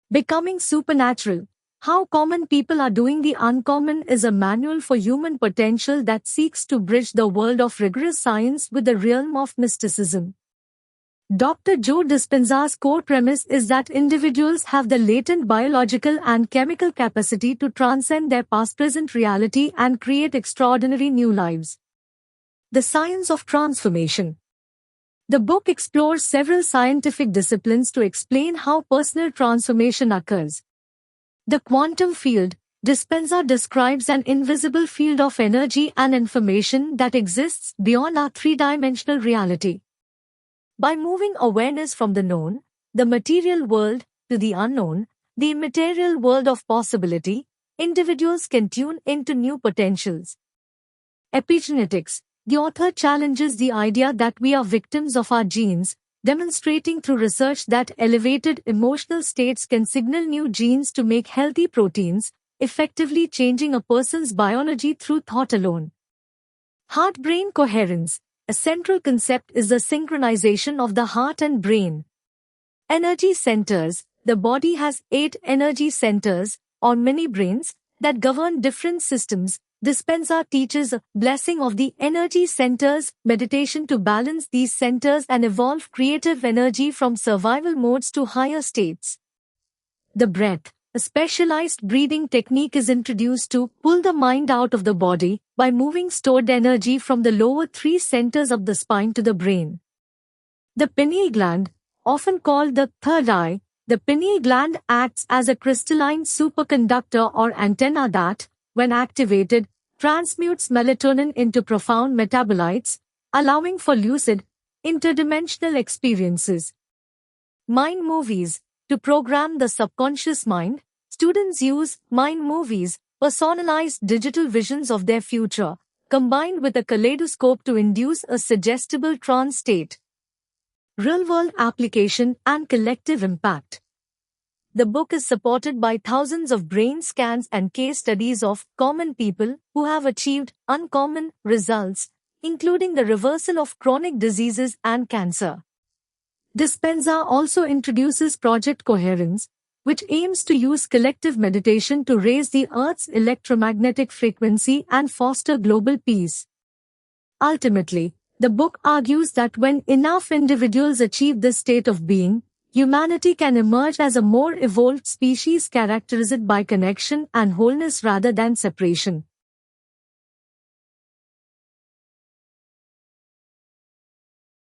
Becoming Supernatural. How Common People Are Doing the Uncommon is a manual for human potential that seeks to bridge the world of rigorous science with the realm of mysticism. Dr. Joe Dispenza's core premise is that individuals have the latent biological and chemical capacity to transcend their past-present reality and create extraordinary new lives. The Science of Transformation. The book explores several scientific disciplines to explain how personal transformation occurs. The quantum field. Dispenza describes an invisible field of energy and information that exists beyond our three-dimensional reality. By moving awareness from the known, the material world, to the unknown, the immaterial world of possibility, individuals can tune into new potentials. Epigenetics. The author challenges the idea that we are victims of our genes, demonstrating through research that elevated emotional states can signal new genes to make healthy proteins, effectively changing a person's biology through thought alone. Heart-brain coherence. A central concept is the synchronization of the heart and brain. Energy centers. The body has 8 energy centers, or mini brains, that govern different systems. Dispenza teaches a blessing of the energy centers, meditation to balance these centers and evolve creative energy from survival modes to higher states. The breath. A specialized breathing technique is introduced to pull the mind out of the body by moving stored energy from the lower 3 centers of the spine to the brain. The pineal gland, often called the third eye, the pineal gland acts as a crystalline superconductor or antenna that, when activated, transmutes melatonin into profound metabolites, allowing for lucid, interdimensional experiences. Mind movies. To program the subconscious mind, students use mind movies, personalized digital visions of their future, combined with a kaleidoscope to induce a suggestible trance state. Real-world application and collective impact. The book is supported by thousands of brain scans and case studies of common people who have achieved uncommon results, including the reversal of chronic diseases and cancer. Dispenza also introduces Project Coherence, which aims to use collective meditation to raise the Earth's electromagnetic frequency and foster global peace. Ultimately, the book argues that when enough individuals achieve this state of being, humanity can emerge as a more evolved species characterized by connection and wholeness rather than separation.